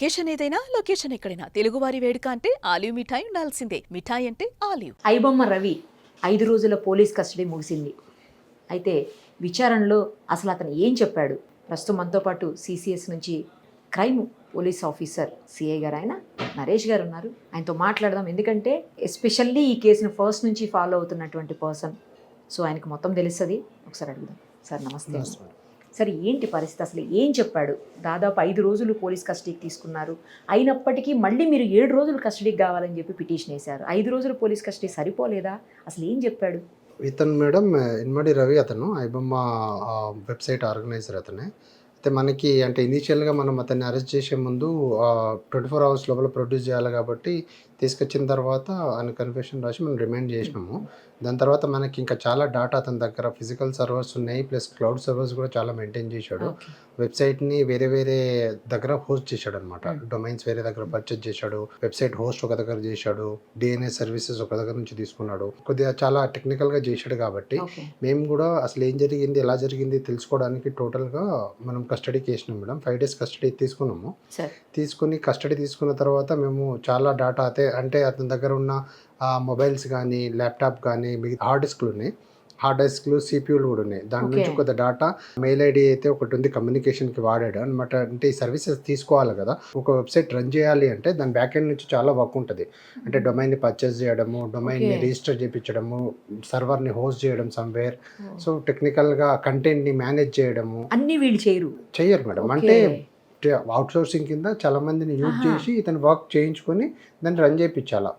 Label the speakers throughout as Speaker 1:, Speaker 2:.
Speaker 1: Occasion ఏదైనా location ఎక్కడైనా తెలుగువారి వేడుక అంటే ఆలివ్ మిఠాయి ఉండాల్సిందే. మిఠాయి అంటే ఆలివ్.
Speaker 2: ఐబొమ్మ రవి 5 రోజుల పోలీస్ కస్టడీ ముగిసింది. అయితే విచారణలో అసలు అతను ఏం చెప్పాడు? ప్రస్తుతం మనతో పాటు సిసిఎస్ నుంచి క్రైమ్ పోలీస్ ఆఫీసర్ సిఐ గారు ఆయన నరేష్ గారు ఉన్నారు. ఆయనతో మాట్లాడదాం. ఎందుకంటే ఎస్పెషల్లీ ఈ కేసును ఫస్ట్ నుంచి ఫాలో అవుతున్నటువంటి పర్సన్. సో ఆయనకు మొత్తం తెలుస్తుంది. ఒకసారి అడుగుదాం. సార్ నమస్తే. సార్ ఏంటి పరిస్థితి, అసలు ఏం చెప్పాడు? దాదాపు 5 రోజులు పోలీస్ కస్టడీకి తీసుకున్నారు. అయినప్పటికీ మళ్ళీ మీరు 7 రోజులు కస్టడీకి కావాలని చెప్పి పిటిషన్ వేశారు. 5 రోజులు పోలీస్ కస్టడీ సరిపోలేదా? అసలు ఏం చెప్పాడు?
Speaker 3: ఇతను మేడం ఇన్మడి రవి, అతను ఐబొమ్మ వెబ్సైట్ ఆర్గనైజర్ అతనే. అయితే మనకి అంటే ఇనీషియల్గా మనం అతన్ని అరెస్ట్ చేసే ముందు 24 అవర్స్ లోపల ప్రొడ్యూస్ చేయాలి కాబట్టి తీసుకొచ్చిన తర్వాత ఆయన కన్ఫెషన్ రాసి మనం రిమైండ్ చేసినాము. దాని తర్వాత మనకి ఇంకా చాలా డాటా అతని దగ్గర ఫిజికల్ సర్వర్స్ ఉన్నాయి, ప్లస్ క్లౌడ్ సర్వర్స్ కూడా చాలా మెయింటైన్ చేశాడు. వెబ్సైట్ని వేరే వేరే దగ్గర హోస్ట్ చేశాడు అనమాట. డొమైన్స్ వేరే దగ్గర పర్చేజ్ చేశాడు, వెబ్సైట్ హోస్ట్ ఒక దగ్గర చేశాడు, డిఎన్ఎస్ సర్వీసెస్ ఒక దగ్గర నుంచి తీసుకున్నాడు. కొద్దిగా చాలా టెక్నికల్గా చేశాడు కాబట్టి మేము కూడా అసలు ఏం జరిగింది, ఎలా జరిగింది తెలుసుకోవడానికి టోటల్గా మనం కస్టడీకి వేసినాం మేడం. 5 days కస్టడీ తీసుకున్నాము. తీసుకుని కస్టడీ తీసుకున్న తర్వాత మేము చాలా డాటా అంటే అతని దగ్గర ఉన్న మొబైల్స్ కానీ ల్యాప్టాప్ కానీ హార్డ్ డిస్క్లు ఉన్నాయి, హార్డ్ డిస్క్లు సిపియూలు కూడా ఉన్నాయి. దాని నుంచి కొంత డాటా, మెయిల్ ఐడి అయితే ఒకటి ఉంది, కమ్యూనికేషన్కి వాడాడు అనమాట. అంటే ఈ సర్వీసెస్ తీసుకోవాలి కదా, ఒక వెబ్సైట్ రన్ చేయాలి అంటే దాని బ్యాక్ ఎండ్ నుంచి చాలా వర్క్ ఉంటుంది. అంటే డొమైన్ని పర్చేస్ చేయడము, డొమైన్ని రిజిస్టర్ చేయించడము, సర్వర్ని హోస్ట్ చేయడం సమ్వేర్. సో టెక్నికల్గా కంటెంట్ని మేనేజ్ చేయడము అన్ని వీళ్ళు చేయరు మేడం. అంటే అవుట్సోర్సింగ్ కింద చాలా మందిని యూజ్ చేసి ఇతను వర్క్ చేయించుకొని దాన్ని రన్ చేయించాలా.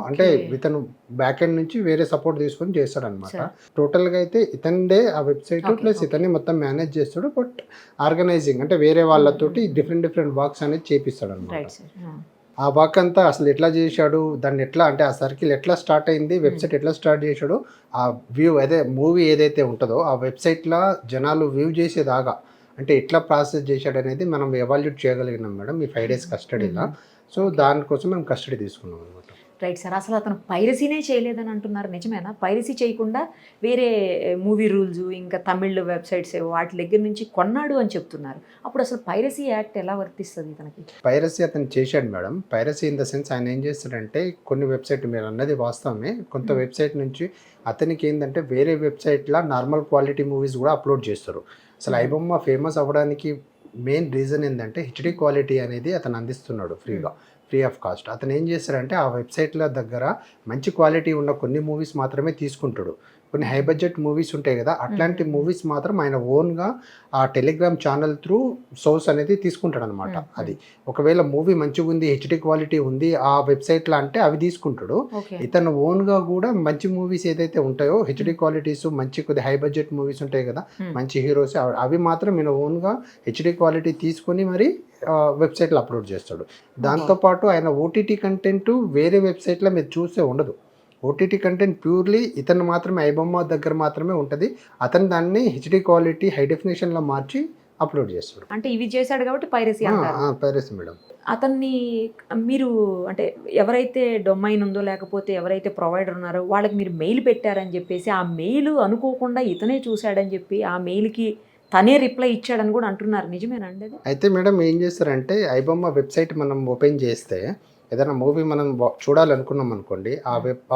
Speaker 3: అంటే ఇతను బ్యాక్ ఎండ్ నుంచి వేరే సపోర్ట్ తీసుకొని చేస్తాడు అనమాట. టోటల్గా అయితే ఇతనిదే ఆ వెబ్సైట్ ప్లస్ ఇతన్ని మొత్తం మేనేజ్ చేస్తాడు. బట్ ఆర్గనైజింగ్ అంటే వేరే వాళ్ళతోటి డిఫరెంట్ వర్క్స్ అనేది చేపిస్తాడు అనమాట. ఆ వర్క్ అంతా అసలు ఎట్లా చేశాడు, దాన్ని ఎట్లా అంటే ఆ సర్కిల్ ఎట్లా స్టార్ట్ అయింది, వెబ్సైట్ ఎట్లా స్టార్ట్ చేశాడు, ఆ వ్యూ అదే మూవీ ఏదైతే ఉంటుందో ఆ వెబ్సైట్లో జనాలు వ్యూ చేసేదాకా అంటే ఎట్లా ప్రాసెస్ చేశాడు అనేది మనం ఎవాల్యూట్ చేయగలిగినాం మేడం ఈ 5 days కస్టడీలో. సో దానికోసం మేము కస్టడీ తీసుకున్నాం అనమాట.
Speaker 2: Right sir. అసలు అతను పైరసీనే చేయలేదని అంటున్నారు, నిజమేనా? పైరసీ చేయకుండా వేరే మూవీ రూల్స్ ఇంకా తమిళ్ వెబ్సైట్స్ వాటి దగ్గర నుంచి కొన్నాడు అని చెప్తున్నారు. అప్పుడు అసలు పైరసీ యాక్ట్ ఎలా వర్తిస్తుంది ఇతనికి?
Speaker 3: పైరసీ అతను చేశాడు madam. Piracy in the sense ఆయన ఏం చేస్తాడంటే కొన్ని వెబ్సైట్, మీరు అన్నది వాస్తవమే, కొంత వెబ్సైట్ నుంచి అతనికి ఏంటంటే వేరే వెబ్సైట్లో నార్మల్ క్వాలిటీ మూవీస్ కూడా అప్లోడ్ చేస్తారు. అసలు ఐబొమ్మ ఫేమస్ అవ్వడానికి మెయిన్ రీజన్ ఏంటంటే హెచ్డి క్వాలిటీ అనేది అతను అందిస్తున్నాడు ఫ్రీ ఆఫ్ కాస్ట్. అతను ఏం చేస్తాడంటే ఆ వెబ్సైట్ల దగ్గర మంచి క్వాలిటీ ఉన్న కొన్ని మూవీస్ మాత్రమే తీసుకుంటాడు. కొన్ని హై బడ్జెట్ మూవీస్ ఉంటాయి కదా, అట్లాంటి మూవీస్ మాత్రం ఆయన ఓన్గా ఆ టెలిగ్రామ్ ఛానల్ త్రూ సోర్స్ అనేది తీసుకుంటాడు అనమాట. అది ఒకవేళ మూవీ మంచిగా ఉంది, హెచ్డి క్వాలిటీ ఉంది ఆ వెబ్సైట్లో అంటే అవి తీసుకుంటాడు. ఇతను ఓన్గా కూడా మంచి మూవీస్ ఏదైతే ఉంటాయో హెచ్డి క్వాలిటీస్, మంచి కొద్ది హై బడ్జెట్ మూవీస్ ఉంటాయి కదా, మంచి హీరోస్, అవి మాత్రం ఈయన ఓన్గా హెచ్డి క్వాలిటీ తీసుకొని మరి వెబ్సైట్లో అప్లోడ్ చేస్తాడు. దాంతోపాటు ఆయన ఓటీటీ కంటెంట్ వేరే వెబ్సైట్లో మీరు చూస్తే ఉండదు. ఓటీటీ కంటెంట్ ప్యూర్లీ ఇతను మాత్రమే ఐబొమ్మ దగ్గర మాత్రమే ఉంటుంది. అతను దాన్ని హెచ్డి క్వాలిటీ హై డెఫినేషన్లో మార్చి అప్లోడ్ చేస్తాడు.
Speaker 2: అంటే ఇవి చేశాడు కాబట్టి పైరసీ అంటారు.
Speaker 3: Piracy madam.
Speaker 2: అతన్ని మీరు అంటే ఎవరైతే డొమైన్ ఉందో లేకపోతే ఎవరైతే ప్రొవైడర్ ఉన్నారో వాళ్ళకి మీరు మెయిల్ పెట్టారని చెప్పేసి ఆ మెయిల్ అనుకోకుండా ఇతనే చూశాడని చెప్పి ఆ మెయిల్కి తనే రిప్లై ఇచ్చాడని కూడా అంటున్నారు, నిజమేనండి అది?
Speaker 3: అయితే మేడం ఏం చేస్తారంటే ఐబొమ్మ వెబ్సైట్ మనం ఓపెన్ చేస్తే ఏదైనా మూవీ మనం చూడాలనుకున్నాం అనుకోండి,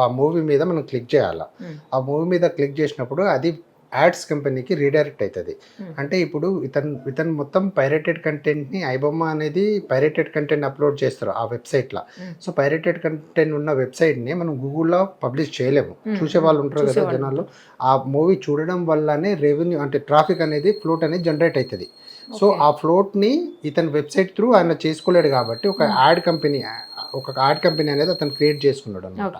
Speaker 3: ఆ మూవీ మీద మనం క్లిక్ చేయాలి. ఆ మూవీ మీద క్లిక్ చేసినప్పుడు అది యాడ్స్ కంపెనీకి రీడైరెక్ట్ అవుతుంది. అంటే ఇప్పుడు ఇతను మొత్తం పైరేటెడ్ కంటెంట్ని, ఐబొమ్మ అనేది పైరేటెడ్ కంటెంట్ అప్లోడ్ చేస్తారు ఆ వెబ్సైట్లో. సో పైరేటెడ్ కంటెంట్ ఉన్న వెబ్సైట్ని మనం గూగుల్లో పబ్లిష్ చేయలేము. చూసే వాళ్ళు ఉంటారు కదా జనాలు, ఆ మూవీ చూడడం వల్లనే రెవెన్యూ అంటే ట్రాఫిక్ అనేది ఫ్లోట్ అనేది జనరేట్ అవుతుంది. సో ఆ ఫ్లోట్ని ఇతని వెబ్సైట్ త్రూ ఆయన చేసుకోలేడు కాబట్టి ఒక యాడ్ కంపెనీ అనేది అతను క్రియేట్ చేసుకున్నాడు అనమాట.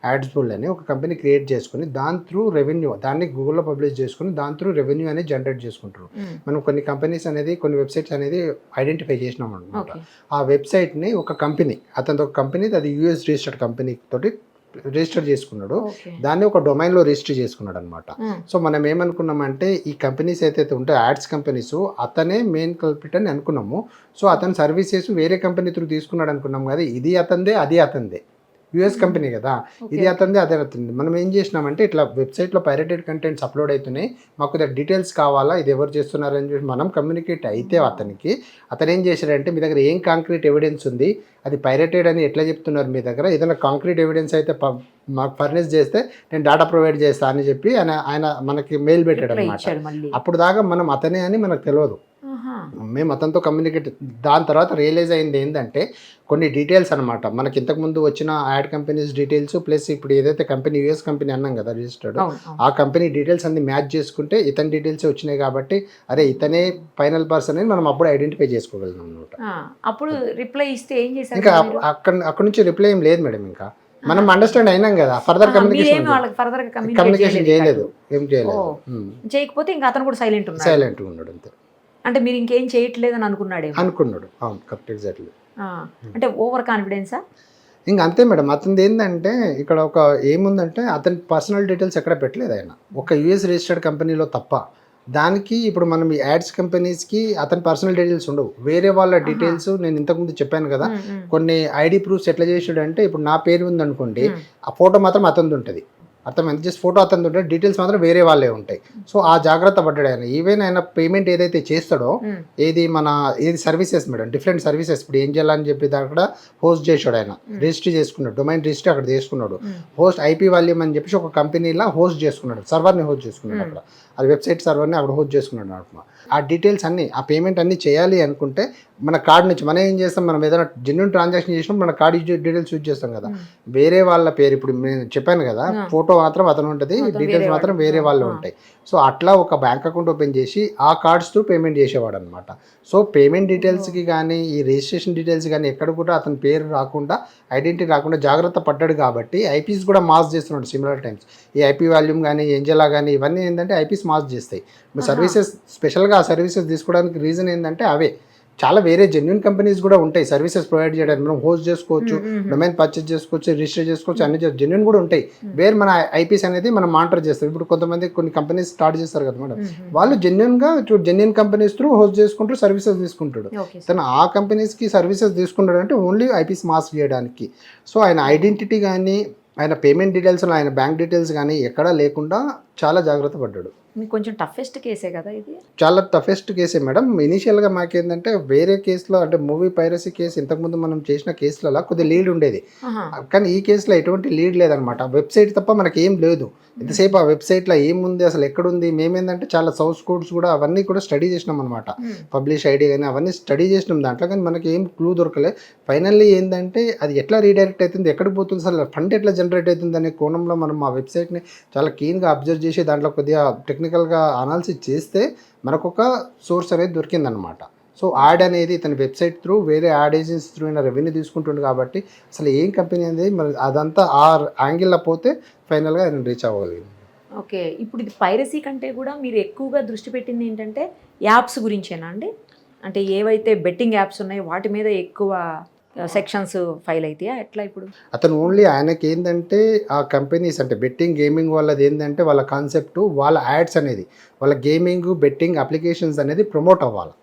Speaker 3: యాడ్స్బుల్ అని ఒక కంపెనీ క్రియేట్ చేసుకుని దాని త్రూ రెవెన్యూ, దాన్ని గూగుల్లో పబ్లిష్ చేసుకుని దాని త్రూ రెవెన్యూ అనేది జనరేట్ చేసుకుంటారు. మనం కొన్ని కంపెనీస్ అనేది కొన్ని వెబ్సైట్స్ అనేది ఐడెంటిఫై చేసినాం అనమాట. ఆ వెబ్సైట్ని ఒక కంపెనీ, అతని ఒక కంపెనీ, అది యూఎస్ రిజిస్టర్డ్ కంపెనీ తోటి రిజిస్టర్ చేసుకున్నాడు. దాన్ని ఒక డొమైన్లో రిజిస్టర్ చేసుకున్నాడు అనమాట. సో మనం ఏమనుకున్నామంటే ఈ కంపెనీస్ అయితే ఉంటాయి యాడ్స్ కంపెనీస్, అతనే మెయిన్ కల్పిట్ అని అనుకున్నాము. సో అతని సర్వీసెస్ వేరే కంపెనీ త్రూ తీసుకున్నాడు అనుకున్నాం కదా, ఇది అతందే అది అతందే. యుఎస్ కంపెనీ కదా, ఇది అతనిది అదే అతనిది. మనం ఏం చేసినామంటే ఇట్లా వెబ్సైట్లో పైరేటెడ్ కంటెంట్స్ అప్లోడ్ అవుతున్నాయి, మాకు డీటెయిల్స్ కావాలా, ఇది ఎవరు చేస్తున్నారని చెప్పి మనం కమ్యూనికేట్ అయితే అతను ఏం చేశాడంటే మీ దగ్గర ఏం కాంక్రీట్ ఎవిడెన్స్ ఉంది, అది పైరేటెడ్ అని ఎట్లా చెప్తున్నారు మీ దగ్గర, ఏదైనా కాంక్రీట్ ఎవిడెన్స్ అయితే మాకు ఫర్నిష్ చేస్తే నేను డేటా ప్రొవైడ్ చేస్తా అని చెప్పి ఆయన మనకి మెయిల్ పెట్టాడు అనమాట. అప్పుడు దాకా మనం అతనే అని మనకు తెలియదు, మేము అతనితో కమ్యూనికేట్. దాని తర్వాత రియలైజ్ అయింది ఏంటంటే కొన్ని డీటెయిల్స్ అనమాట, మనకి ఇంతకుముందు వచ్చిన యాడ్ కంపెనీస్ డీటెయిల్స్ ప్లస్ ఇప్పుడు ఏదైతే కంపెనీ యూఎస్ కంపెనీ అన్నాం కదా రిజిస్టర్డ్, ఆ కంపెనీ డీటెయిల్స్ అన్ని మ్యాచ్ చేసుకుంటే ఇతని డీటెయిల్స్ వచ్చినాయి కాబట్టి అరే ఇతనే ఫైనల్ పర్సన్ అని మనం అప్పుడు ఐడెంటిఫై చేసుకోగలిగాం అనమాట.
Speaker 2: అప్పుడు రిప్లై ఇస్తే ఏం చేశారు?
Speaker 3: ఇంకా అక్కడ నుంచి రిప్లై ఏం లేదు మేడం, ఇంకా మనం అండర్స్టాండ్ అయినాం కదా, ఫర్దర్ కమ్యూనికేషన్ చేయలేదు, ఏం చేయలేదు.
Speaker 2: చేయకపోతే ఇంకా అతను కూడా సైలెంట్
Speaker 3: ఉన్నాడు అంతే.
Speaker 2: అంటే మీరు ఇంకేం చేయట్లేదు అని అనుకున్నాడు.
Speaker 3: అవును కరెక్ట్, ఎగ్జాక్ట్లీ.
Speaker 2: అంటే ఓవర్ కాన్ఫిడెన్సా?
Speaker 3: ఇంకా అంతే మేడం. అతనిది ఏంటంటే ఇక్కడ ఒక ఏముందంటే అతని పర్సనల్ డీటెయిల్స్ ఎక్కడ పెట్టలేదు ఆయన, ఒక యూఎస్ రిజిస్టర్డ్ కంపెనీలో తప్ప. దానికి ఇప్పుడు మనం ఈ యాడ్స్ కంపెనీస్కి అతని పర్సనల్ డీటెయిల్స్ ఉండవు, వేరే వాళ్ళ డీటెయిల్స్. నేను ఇంతకుముందు చెప్పాను కదా కొన్ని ఐడి ప్రూఫ్స్ ఎట్లా చేసాడు అంటే, ఇప్పుడు నా పేరు ఉందనుకోండి, ఆ ఫోటో మాత్రం అతనిది ఉంటుంది, అర్థమైంది, జస్ట్ ఫోటో అతనిది ఉంటుంది, డీటెయిల్స్ మాత్రం వేరే వాళ్ళే ఉంటాయి. సో ఆ జాగ్రత్త పడ్డాడు ఆయన. ఈవెన్ ఆయన పేమెంట్ ఏదైతే చేస్తాడో ఏది సర్వీసెస్ మేడం, డిఫరెంట్ సర్వీసెస్, ఇప్పుడు ఏం చేయాలని చెప్పి అక్కడ హోస్ట్ చేశాడు ఆయన, రిజిస్టర్ చేసుకున్నాడు, డొమైన్ రిజిస్టర్ అక్కడ చేసుకున్నాడు, హోస్ట్ ఐపీ వాల్యూమ్ అని చెప్పేసి ఒక కంపెనీలో హోస్ట్ చేసుకున్నాడు, సర్వర్ని హోస్ట్ చేసుకున్నాడు అక్కడ, అది వెబ్సైట్ సర్వర్ని అక్కడ హోస్ట్ చేసుకున్నాడు అనమాట. ఆ డీటెయిల్స్ అన్ని, ఆ పేమెంట్ అన్ని చేయాలి అనుకుంటే మన కార్డ్ నుంచి మనం ఏం చేస్తాం, మనం ఏదైనా జెన్యూన్ ట్రాన్సాక్షన్ చేసినప్పుడు మన కార్డ్ డీటెయిల్స్ యూజ్ చేస్తాం కదా, వేరే వాళ్ళ పేరు, ఇప్పుడు నేను చెప్పాను కదా ఫోటో మాత్రం అతను ఉంటుంది, డీటెయిల్స్ మాత్రం వేరే వాళ్ళు ఉంటాయి. సో అట్లా ఒక బ్యాంక్ అకౌంట్ ఓపెన్ చేసి ఆ కార్డ్స్ త్రూ పేమెంట్ చేసేవాడు అనమాట. సో పేమెంట్ డీటెయిల్స్కి కానీ ఈ రిజిస్ట్రేషన్ డీటెయిల్స్ కానీ ఎక్కడ కూడా అతని పేరు రాకుండా, ఐడెంటిటీ రాకుండా జాగ్రత్త పడ్డాడు కాబట్టి ఐపీస్ కూడా మాస్ చేస్తున్నాడు సిమిలర్ టైమ్స్. ఈ ఐపీ వాల్యూమ్ కానీ ఏంజెలా కానీ ఇవన్నీ ఏంటంటే ఐపీస్ మాస్ చేస్తాయి. సర్వీసెస్ స్పెషల్గా ఆ సర్వీసెస్ తీసుకోవడానికి రీజన్ ఏంటంటే అవే చాలా వేరే జెన్యూన్ కంపెనీస్ కూడా ఉంటాయి సర్వీసెస్ ప్రొవైడ్ చేయడానికి. మనం హోస్ట్ చేసుకోవచ్చు, డొమైన్ పర్చేస్ చేసుకోవచ్చు, రిజిస్టర్ చేసుకోవచ్చు, అన్ని జెన్యూన్ కూడా ఉంటాయి. వేరే మన ఐపీస్ అనేది మనం మానిటర్ చేస్తాం. ఇప్పుడు కొంతమంది కొన్ని కంపెనీస్ స్టార్ట్ చేస్తారు కదా మేడం, వాళ్ళు జెన్యూన్ కంపెనీస్ త్రూ హోస్ట్ చేసుకుంటూ సర్వీసెస్ తీసుకుంటాడు. తను ఆ కంపెనీస్కి సర్వీసెస్ తీసుకుంటాడు అంటే ఓన్లీ ఐపీస్ మాస్క్ చేయడానికి. సో ఆయన ఐడెంటిటీ కానీ ఆయన పేమెంట్ డీటెయిల్స్ ఆయన బ్యాంక్ డీటెయిల్స్ కానీ ఎక్కడా లేకుండా చాలా జాగ్రత్త పడ్డాడు.
Speaker 2: మీకు కొంచెం టఫెస్ట్ కేసే కదా ఇది?
Speaker 3: చాలా టఫెస్ట్ కేసే మేడం. ఇనీషియల్గా మాకేంటంటే వేరే కేసులో అంటే మూవీ పైరసీ కేసు ఇంతకుముందు మనం చేసిన కేసులలో కొద్దిగా లీడ్ ఉండేది, కానీ ఈ కేసులో ఎటువంటి లీడ్ లేదనమాట. వెబ్సైట్ తప్ప మనకి ఏం లేదు. ఎంతసేపు ఆ వెబ్సైట్లో ఏముంది, అసలు ఎక్కడుంది, మేమేందంటే చాలా సోర్స్ కోడ్స్ కూడా అవన్నీ కూడా స్టడీ చేసినాం అనమాట. పబ్లిష్ ఐడి కానీ అవన్నీ స్టడీ చేసినాం దాంట్లో, కానీ మనకి ఏం క్లూ దొరకలే. ఫైనల్లీ ఏంటంటే అది ఎట్లా రీడైరెక్ట్ అవుతుంది, ఎక్కడికి పోతుంది, అసలు ఫండ్ ఎట్లా జనరేట్ అవుతుంది అనే కోణంలో మనం ఆ వెబ్సైట్ని చాలా క్లీన్గా అబ్జర్వ్ చేసి దాంట్లో కొద్దిగా టెక్నికల్గా అనాలిసిస్ చేస్తే మనకు ఒక సోర్స్ అనేది దొరికిందనమాట. సో యాడ్ అనేది ఇతని వెబ్సైట్ త్రూ వేరే యాడ్ ఏజెన్సీ త్రూ అయినా రెవెన్యూ తీసుకుంటుంది కాబట్టి అసలు ఏం కంపెనీ అనేది మరి అదంతా ఆ యాంగిల్లో పోతే ఫైనల్గా ఆయన రీచ్ అవ్వగలిగింది.
Speaker 2: ఓకే, ఇప్పుడు ఇది పైరసీ కంటే కూడా మీరు ఎక్కువగా దృష్టి పెట్టింది ఏంటంటే యాప్స్ గురించేనా అండి? అంటే ఏవైతే బెట్టింగ్ యాప్స్ ఉన్నాయో వాటి మీద ఎక్కువ సెక్షన్స్ ఫైల్ అవుతాయా ఎట్లా? ఇప్పుడు
Speaker 3: అతను ఓన్లీ ఆయనకి ఏంటంటే ఆ కంపెనీస్ అంటే బెట్టింగ్ గేమింగ్ వాళ్ళది ఏంటంటే వాళ్ళ కాన్సెప్ట్, వాళ్ళ యాడ్స్ అనేది వాళ్ళ గేమింగ్ బెట్టింగ్ అప్లికేషన్స్ అనేది ప్రమోట్ అవ్వాలి,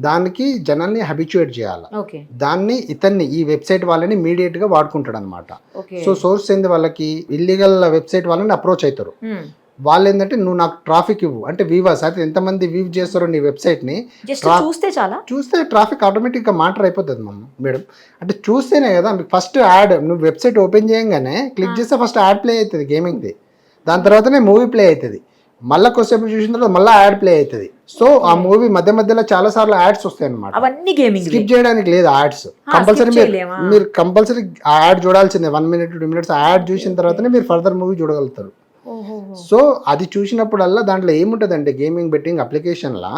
Speaker 3: దానికి జనాల్ని హ్యాబిచ్యుయేట్ చేయాలి. దాన్ని ఇతన్ని ఈ వెబ్సైట్ వాళ్ళని ఇమీడియట్ గా వాడుకుంటాడు అనమాట. సో సోర్స్ ఏంది, వాళ్ళకి ఇల్లీగల్ వెబ్సైట్ వాళ్ళని అప్రోచ్ అవుతారు. వాళ్ళు ఏంటంటే నువ్వు నాకు ట్రాఫిక్ ఇవ్వు అంటే వీవర్స్ అయితే ఎంతమంది వీవ్ చేస్తారో నీ వెబ్సైట్ని చూస్తే ట్రాఫిక్ ఆటోమేటిక్గా మానిటర్ అయిపోతుంది మేడం. అంటే చూస్తేనే కదా మీకు ఫస్ట్ యాడ్, నువ్వు వెబ్సైట్ ఓపెన్ చేయగానే క్లిక్ చేస్తే ఫస్ట్ యాడ్ ప్లే అవుతుంది గేమింగ్ది, దాని తర్వాతనే మూవీ ప్లే అవుతుంది, మళ్ళీ కొద్దిసేపు చూసిన తర్వాత మళ్ళీ యాడ్ ప్లే అవుతుంది. సో ఆ మూవీ మధ్యలో చాలా సార్లు యాడ్స్ వస్తాయి అనమాట.
Speaker 2: అవన్నీ గేమింగ్
Speaker 3: స్కిప్ చేయడానికి లేదు, యాడ్స్ కంపల్సరీ మీరు కంపల్సరీ ఆ యాడ్ చూడాల్సిందే. 1 minute 2 minutes ఆ యాడ్ చూసిన తర్వాతనే మీరు ఫర్దర్ మూవీ చూడగలుగుతారు. సో అది చూసినప్పుడల్లా దాంట్లో ఏముంటుంది అంటే గేమింగ్ బెట్టింగ్ అప్లికేషన్లా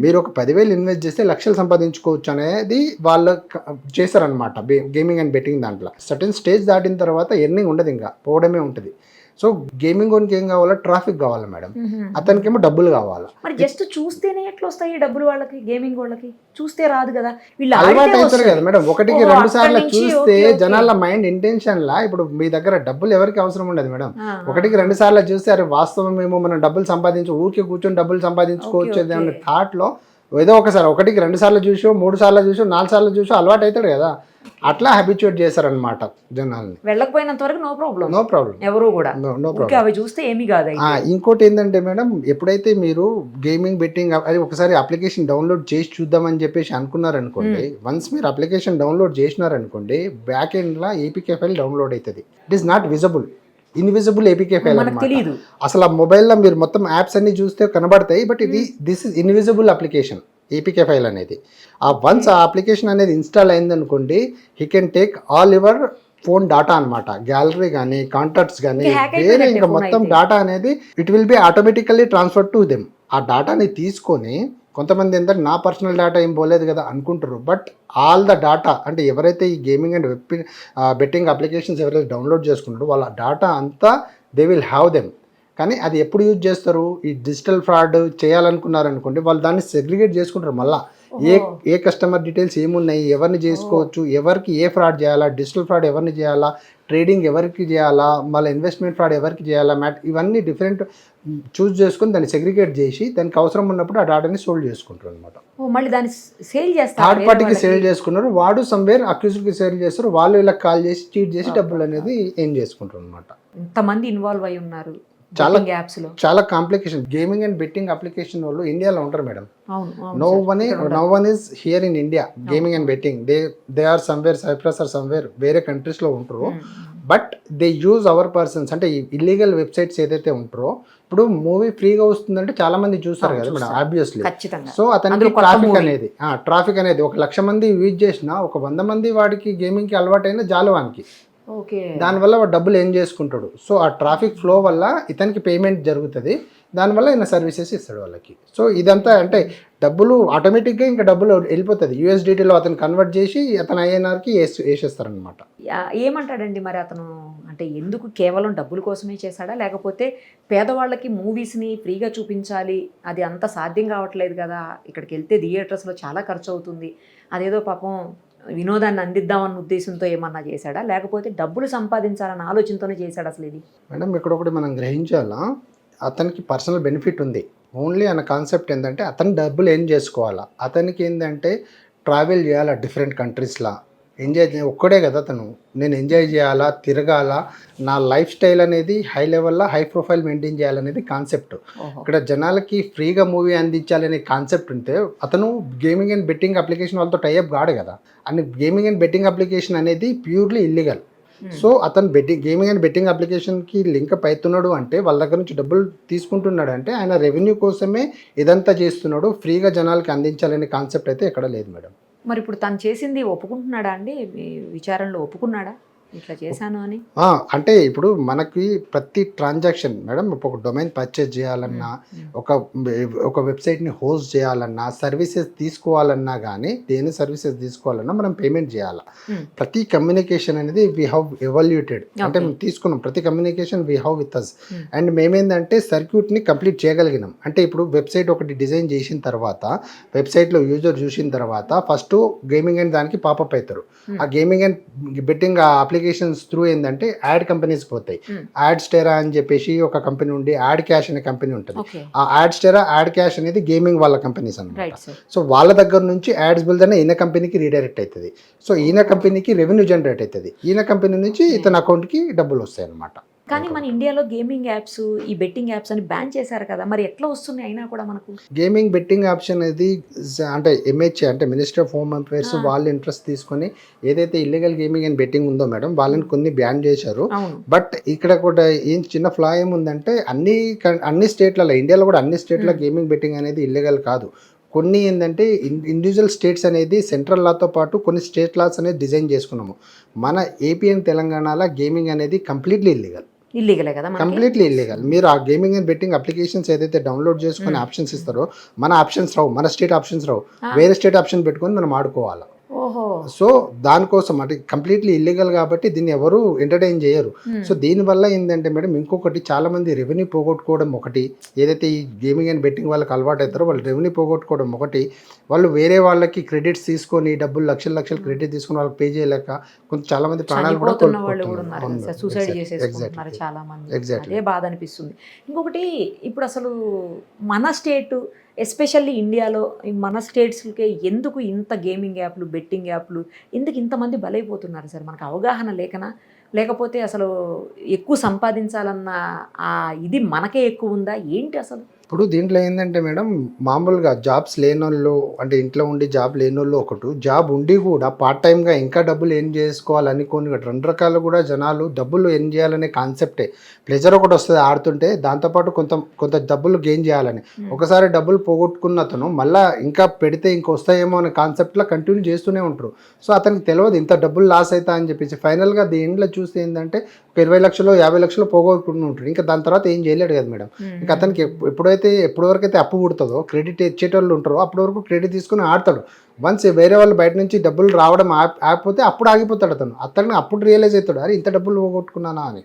Speaker 3: మీరు ఒక 10,000 ఇన్వెస్ట్ చేస్తే లక్షలు సంపాదించుకోవచ్చు అనేది వాళ్ళు చేస్తారనమాట. గేమింగ్ అండ్ బెట్టింగ్ దాంట్లో సర్టెన్ స్టేజ్ దాటిన తర్వాత ఎర్నింగ్ ఉండదు, ఇంకా పోవడమే ఉంటుంది. సో గేమింగ్ ఓన్కి ఏం కావాలా, ట్రాఫిక్ కావాలి మేడం, అతనికేమో డబ్బులు కావాలా.
Speaker 2: మరి జస్ట్ చూస్తేనే ఎట్లా వస్తాయి డబ్బులు వాళ్ళకి? గేమింగ్ వాళ్ళకి చూస్తే రాదు కదా, వీళ్ళు
Speaker 3: అలవాటు అవుతారు కదా మేడం. 1-2 సార్లు చూస్తే జనాల మైండ్ ఇంటెన్షన్ లా ఇప్పుడు మీ దగ్గర డబ్బులు ఎవరికి అవసరం ఉండదు మేడం. 1-2 సార్లు చూస్తే అరే వాస్తవం ఏమో మనం డబ్బులు ఊరికే కూర్చొని డబ్బులు సంపాదించుకోవచ్చు అనే థాట్ లో ఏదో ఒకసారి 1-2 సార్లు చూసో 3 సార్లు చూసో 4 సార్లు చూసో అలవాటు అవుతాడు కదా. అట్లా హ్యాబిచుయేట్ చేశారనమాట జనాల్ని.
Speaker 2: వెళ్ళకపోయినంత వరకు నో ప్రాబ్లం,
Speaker 3: నో ప్రాబ్లం,
Speaker 2: ఎవరు కూడా
Speaker 3: నో
Speaker 2: ఊరికే
Speaker 3: ప్రాబ్లం.
Speaker 2: అవి చూస్తే ఏమీ కాదు అయితే.
Speaker 3: ఇంకోటి ఏంటంటే మేడం, ఎప్పుడైతే మీరు గేమింగ్ బెట్టింగ్ అది ఒకసారి అప్లికేషన్ డౌన్లోడ్ చేసి చూద్దామని చెప్పేసి అనుకున్నారనుకోండి, వన్స్ మీరు అప్లికేషన్ డౌన్లోడ్ చేసినారనుకోండి, బ్యాక్ ఎండ్లో ఏపీకే ఫైల్ డౌన్లోడ్ అవుతుంది. It is not visible, invisible APK file
Speaker 2: మనకు
Speaker 3: అన్నమాట.
Speaker 2: తెలియదు.
Speaker 3: అసలు ఆ మొబైల్లో మీరు మొత్తం యాప్స్ అన్ని చూస్తే కనబడతాయి, but this is invisible application APK file అనేది. వన్స్ ఆ అప్లికేషన్ అనేది ఇన్స్టాల్ అయిందనుకోండి, he can take all your phone data అనమాట, గ్యాలరీ కానీ కాంటాక్ట్స్ కానీ వేరే ఇంకా మొత్తం డాటా అనేది it will be automatically transfer to them. ఆ డాటాని తీసుకొని కొంతమంది ఏంటంటే నా పర్సనల్ డేటా ఏం పోలేదు కదా అనుకుంటారు, బట్ ఆల్ ద డాటా అంటే ఎవరైతే ఈ గేమింగ్ అండ్ బెట్టింగ్ అప్లికేషన్స్ ఎవరైతే డౌన్లోడ్ చేసుకుంటారో వాళ్ళ డాటా అంతా దే విల్ హ్యావ్ దెమ్. కానీ అది ఎప్పుడు యూజ్ చేస్తారు, ఈ డిజిటల్ ఫ్రాడ్ చేయాలనుకున్నారనుకోండి, వాళ్ళు దాన్ని సెగ్రిగేట్ చేసుకుంటారు. మళ్ళీ ఏ కస్టమర్ డీటెయిల్స్ ఏమున్నాయి, ఎవరిని చేసుకోవచ్చు, ఎవరికి ఏ ఫ్రాడ్ చేయాలా, డిజిటల్ ఫ్రాడ్ ఎవరిని చేయాలా, ట్రేడింగ్ ఎవరికి చేయాలా, మళ్ళీ ఇన్వెస్ట్మెంట్ ఫ్రాడ్ ఎవరికి చేయాలా, ఇవన్నీ డిఫరెంట్ చూస్ చేసుకుని దాన్ని సెగ్రిగేట్ చేసి దానికి అవసరం ఉన్నప్పుడు ఆ డాటాని సోల్డ్ చేసుకుంటారు అనమాట.
Speaker 2: మళ్ళీ దాన్ని సేల్ చేస్తారు,
Speaker 3: థర్డ్ పార్టీకి సేల్ చేసుకున్నారు, వాడు సమ్వేర్ అక్యూజ్డ్కి సేల్ చేస్తారు, వాళ్ళు వీళ్ళకి కాల్ చేసి చీట్ చేసి డబ్బులు అనేది ఏం చేసుకుంటారు అనమాట.
Speaker 2: ఇంతమంది ఇన్వాల్వ్ అయి ఉన్నారు
Speaker 3: చాలా
Speaker 2: యాప్స్ లో.
Speaker 3: చాలా complication. Gaming and betting application వాళ్ళు ఇండియాలో ఉంటారు madam. No one is here in India gaming and betting. They are somewhere Cyprus or somewhere వేరే కంట్రీస్ లో ఉంటారు. But they use our persons, అంటే ఇల్లీగల్ వెబ్సైట్స్ ఏదైతే ఉంటారో, ఇప్పుడు మూవీ ఫ్రీగా వస్తుందంటే చాలా మంది చూస్తారు కదా మేడం, ఆబ్వియస్లీ. సో అతనికి ట్రాఫిక్ అనేది 1,00,000 మంది యూజ్ చేసినా 100 మంది వాడికి గేమింగ్ కి అలవాటైన జాలవానికి, దానివల్ల వాడు డబ్బులు ఏం చేసుకుంటాడు. సో ఆ ట్రాఫిక్ ఫ్లో వల్ల ఇతనికి పేమెంట్ జరుగుతుంది, దానివల్ల ఈయన సర్వీసెస్ ఇస్తాడు వాళ్ళకి. సో ఇదంతా అంటే డబ్బులు ఆటోమేటిక్గా ఇంకా డబ్బులు వెళ్ళిపోతుంది, యూఎస్డిటీలో అతను కన్వర్ట్ చేసి అతను ఐఎన్ఆర్కి వేసేస్తారనమాట.
Speaker 2: ఏమంటాడండి మరి అతను, అంటే ఎందుకు కేవలం డబ్బుల కోసమే చేశాడా, లేకపోతే పేదవాళ్ళకి మూవీస్ని ఫ్రీగా చూపించాలి, అది అంత సాధ్యం కావట్లేదు కదా, ఇక్కడికి వెళ్తే థియేటర్స్లో చాలా ఖర్చు అవుతుంది, అదేదో పాపం వినోదాన్ని అందిద్దామన్న ఉద్దేశంతో ఏమన్నా చేశాడా, లేకపోతే డబ్బులు సంపాదించాలన్న ఆలోచనతోనే చేశాడు అసలు ఇది?
Speaker 3: మేడం ఇక్కడ ఒకటి మనం గ్రహించాలా, అతనికి పర్సనల్ బెనిఫిట్ ఉంది. ఓన్లీ అన్న కాన్సెప్ట్ ఏంటంటే అతని డబ్బులు ఏం చేసుకోవాలా, అతనికి ఏంటంటే ట్రావెల్ చేయాలా డిఫరెంట్ కంట్రీస్లో, ఎంజాయ్ ఒక్కడే కదా అతను, నేను ఎంజాయ్ చేయాలా, తిరగాల, నా లైఫ్ స్టైల్ అనేది హై లెవెల్లో హై ప్రొఫైల్ మెయింటైన్ చేయాలనేది కాన్సెప్ట్. ఇక్కడ జనాలకి ఫ్రీగా మూవీ అందించాలనే కాన్సెప్ట్ ఉంటే అతను గేమింగ్ అండ్ బెట్టింగ్ అప్లికేషన్ వాళ్ళతో టైఅప్ కాడు కదా. And gaming and betting application అనేది ప్యూర్లీ ఇల్లీగల్. సో అతను గేమింగ్ అండ్ బెట్టింగ్ అప్లికేషన్కి లింక్ అవుతున్నాడు అంటే, వాళ్ళ దగ్గర నుంచి డబ్బులు తీసుకుంటున్నాడు అంటే ఆయన రెవెన్యూ కోసమే ఇదంతా చేస్తున్నాడు, ఫ్రీగా జనాలకి అందించాలనే కాన్సెప్ట్ అయితే ఎక్కడ లేదు మేడం.
Speaker 2: మరి ఇప్పుడు తను చేసింది ఒప్పుకుంటున్నాడా అండి, విచారణలో ఒప్పుకున్నాడా ఇట్లా చేశాను అని?
Speaker 3: అంటే ఇప్పుడు మనకి ప్రతి ట్రాన్సాక్షన్ మేడం, ఒక డొమైన్ పర్చేజ్ చేయాలన్నా, ఒక వెబ్సైట్ని హోస్ట్ చేయాలన్నా, సర్వీసెస్ తీసుకోవాలన్నా కానీ, దేని సర్వీసెస్ తీసుకోవాలన్నా మనం పేమెంట్ చేయాలి. ప్రతి కమ్యూనికేషన్ అనేది వీ హ్యావ్ ఎవాల్యుయేటెడ్, అంటే మేము తీసుకున్నాం ప్రతి communication we have with us. And మేమేందంటే సర్క్యూట్ని కంప్లీట్ చేయగలిగినాం. అంటే ఇప్పుడు వెబ్సైట్ ఒకటి డిజైన్ చేసిన తర్వాత, వెబ్సైట్లో యూజర్ చూసిన తర్వాత ఫస్ట్ గేమింగ్ అండ్ దానికి పాపప్ అవుతారు. ఆ gaming and betting applications through ఏంటంటే యాడ్ కంపెనీస్ పోతాయి. యాడ్ స్టెరా అని చెప్పేసి ఒక కంపెనీ ఉండి, యాడ్ క్యాష్ అనే కంపెనీ ఉంటుంది. ఆ యాడ్ స్టెరా, యాడ్ క్యాష్ అనేది గేమింగ్ వాళ్ళ కంపెనీస్ అన్నమాట. సో వాళ్ళ దగ్గర నుంచి యాడ్స్ బిల్ అనే ఈయన కంపెనీకి రీడైరెక్ట్ అవుతుంది. సో ఈయన కంపెనీకి రెవెన్యూ జనరేట్ అవుతుంది, ఈయన కంపెనీ నుంచి ఇతని అకౌంట్కి డబ్బులు వస్తాయి అన్నమాట.
Speaker 2: కానీ మన ఇండియాలో గేమింగ్ యాప్స్, ఈ బెట్టింగ్ యాప్స్ అని బ్యాన్ చేశారు కదా, మరి ఎట్లా వస్తున్నాయి అయినా కూడా మనకు?
Speaker 3: గేమింగ్ బెట్టింగ్ యాప్స్ అనేది అంటే MHA అంటే మినిస్టర్ ఆఫ్ హోమ్ అఫైర్స్ వాళ్ళు ఇంట్రెస్ట్ తీసుకొని ఏదైతే ఇల్లీగల్ గేమింగ్ అండ్ బెట్టింగ్ ఉందో మేడం, వాళ్ళని కొన్ని బ్యాన్ చేశారు. బట్ ఇక్కడ కూడా ఏం చిన్న ఫ్లా ఏముందంటే, అన్ని స్టేట్లలో, ఇండియాలో కూడా అన్ని స్టేట్ల గేమింగ్ బెట్టింగ్ అనేది ఇల్లీగల్ కాదు. కొన్ని ఏంటంటే ఇండివిజువల్ స్టేట్స్ అనేది సెంట్రల్ లాతో పాటు కొన్ని స్టేట్ లాస్ అనేది డిజైన్ చేసుకున్నాము. మన ఏపీ అండ్ తెలంగాణలో గేమింగ్ అనేది కంప్లీట్లీ
Speaker 2: ఇల్లీగలే కదా,
Speaker 3: కంప్లీట్లీ ఇల్లీగల్. మీరు ఆ గేమింగ్ అండ్ బెట్టింగ్ అప్లికేషన్స్ ఏదైతే డౌన్లోడ్ చేసుకుని ఆప్షన్స్ ఇస్తారో, మన ఆప్షన్స్ రావు, మన స్టేట్ ఆప్షన్స్ రావు, వేరే స్టేట్ ఆప్షన్ పెట్టుకొని మనం ఆడుకోవాలి. సో దానికోసం అంటే కంప్లీట్లీ ఇల్లీగల్ కాబట్టి దీన్ని ఎవరు ఎంటర్టైన్ చేయరు. సో దీనివల్ల ఏంటంటే మేడం, ఇంకొకటి చాలా మంది రెవెన్యూ పోగొట్టుకోవడం ఒకటి, ఏదైతే ఈ గేమింగ్ అండ్ బెట్టింగ్ వాళ్ళకి అలవాటు అవుతారో వాళ్ళు రెవెన్యూ పోగొట్టుకోవడం ఒకటి, వాళ్ళు వేరే వాళ్ళకి క్రెడిట్స్ తీసుకొని డబ్బులు లక్షల క్రెడిట్ తీసుకొని వాళ్ళకి పే చేయలేక కొంచెం చాలా మంది ప్రాణాలు కూడా
Speaker 2: కోల్పోతున్నారు, సూసైడ్ చేసేసుకుంటున్నారు చాలా మంది. అదే బాధ అనిపిస్తుంది. ఇంకొకటి, ఇప్పుడు అసలు మన స్టేట్ ఎస్పెషల్లీ ఇండియాలో మన స్టేట్స్కే ఎందుకు ఇంత గేమింగ్ యాప్లు బెట్టింగ్ యాప్లు ఎందుకు ఇంతమంది బలైపోతున్నారు సార్? మనకు అవగాహన లేకనా, లేకపోతే అసలు ఎక్కువ సంపాదించాలన్న ఆ ఇది మనకే ఎక్కువ ఉందా ఏంటి అసలు?
Speaker 3: ఇప్పుడు దీంట్లో ఏంటంటే మేడం, మామూలుగా జాబ్స్ లేనోళ్ళు, అంటే ఇంట్లో ఉండి జాబ్ లేనోళ్ళు ఒకటి, జాబ్ ఉండి కూడా పార్ట్ టైంగా ఇంకా డబ్బులు ఎర్న్ చేసుకోవాలని కొన్ని రెండు రకాలు కూడా జనాలు డబ్బులు ఎర్న్ చేయాలనే కాన్సెప్టే. ప్లెజర్ ఒకటి వస్తుంది ఆడుతుంటే, దాంతోపాటు కొంత డబ్బులు గెయిన్ చేయాలని. ఒకసారి డబ్బులు పోగొట్టుకున్న అతను మళ్ళీ ఇంకా పెడితే ఇంక వస్తాయేమో అనే కాన్సెప్ట్లో కంటిన్యూ చేస్తూనే ఉంటారు. సో అతనికి తెలియదు ఇంత డబ్బులు లాస్ అవుతా అని చెప్పేసి. ఫైనల్గా దీంట్లో చూస్తే ఏంటంటే ఒక 20 లక్షలు 50 లక్షలు పోగొట్టుకుంటూ ఉంటారు. ఇంకా దాని తర్వాత ఏం చేయలేడు కదా మేడం. ఇంకా అతనికి ఎప్పటివరకు అయితే అప్పు పుడుతుందో, క్రెడిట్ ఇచ్చేటోళ్ళు ఉంటారో అప్పటి వరకు క్రెడిట్ తీసుకుని ఆడతాడు. వన్స్ వేరే వాళ్ళు బయట నుంచి డబ్బులు రావడం ఆగిపోతే అప్పుడు ఆగిపోతాడు అతను అప్పుడు రియలైజ్ అవుతాడు, అరే ఇంత డబ్బులు పోగొట్టుకున్నానా అని.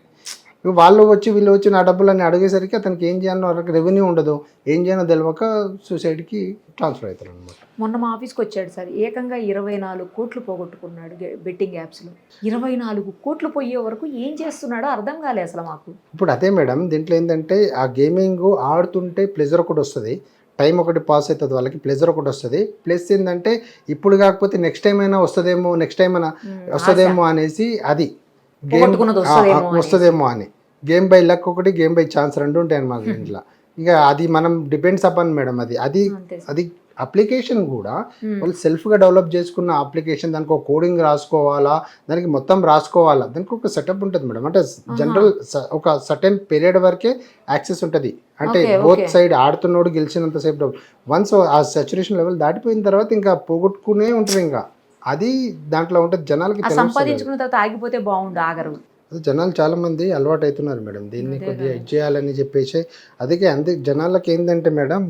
Speaker 3: వీళ్ళు వచ్చి నా డబ్బులని అడిగేసరికి అతనికి ఏం చేయాలో వాళ్ళకి రెవెన్యూ ఉండదు, ఏం చేయాలో తెలియక సూసైడ్కి ట్రాన్స్ఫర్ అవుతారు అనమాట.
Speaker 2: మొన్న మా ఆఫీస్కి వచ్చాడు సార్, ఏకంగా 24 కోట్లు పోగొట్టుకున్నాడు బెట్టింగ్ యాప్స్లో. 24 కోట్లు పోయే వరకు ఏం చేస్తున్నాడో అర్థం కాలే అసలు మాకు.
Speaker 3: ఇప్పుడు అదే మేడం, దీంట్లో ఏంటంటే ఆ గేమింగ్ ఆడుతుంటే ప్లెజర్ ఒకటి వస్తుంది, టైం ఒకటి పాస్ అవుతుంది, వాళ్ళకి ప్లెజర్ ఒకటి వస్తుంది. ప్లస్ ఏంటంటే ఇప్పుడు కాకపోతే నెక్స్ట్ టైం అయినా వస్తుందేమో అనేసి అది గేమ్ వస్తుందేమో అని. గేమ్ బై లక్ ఒకటి, గేమ్ బై ఛాన్స్ రెండు ఉంటాయి అన్నమాట ఇంట్లో. ఇక అది మనం డిపెండ్స్ అపాన్ మేడం. అది అప్లికేషన్ కూడా వాళ్ళు సెల్ఫ్గా డెవలప్ చేసుకున్న అప్లికేషన్. దానికి ఒక కోడింగ్ రాసుకోవాలా, దానికి మొత్తం రాసుకోవాలా, దానికి ఒక సెటప్ ఉంటుంది మేడం. అంటే జనరల్ ఒక సర్టెన్ పీరియడ్ వరకే యాక్సెస్ ఉంటుంది. అంటే బోత్ సైడ్ ఆడుతున్నోడు గెలిచినంత సేపు డబ్బులు. వన్స్ ఆ సాచురేషన్ లెవెల్ దాటిపోయిన తర్వాత ఇంకా పోగొట్టుకునే ఉంటారు. ఇంకా అది దాంట్లో ఉంటుంది. జనాలకి
Speaker 2: సంపాదించుకున్న తర్వాత ఆగిపోతే బాగుండు, ఆగరు.
Speaker 3: జనాలు చాలా మంది అలవాటు అవుతున్నారు మేడం దీన్ని కొద్దిగా ఎడ్ చేయాలని చెప్పేసి. అందుకే జనాలకి ఏంటంటే మేడం,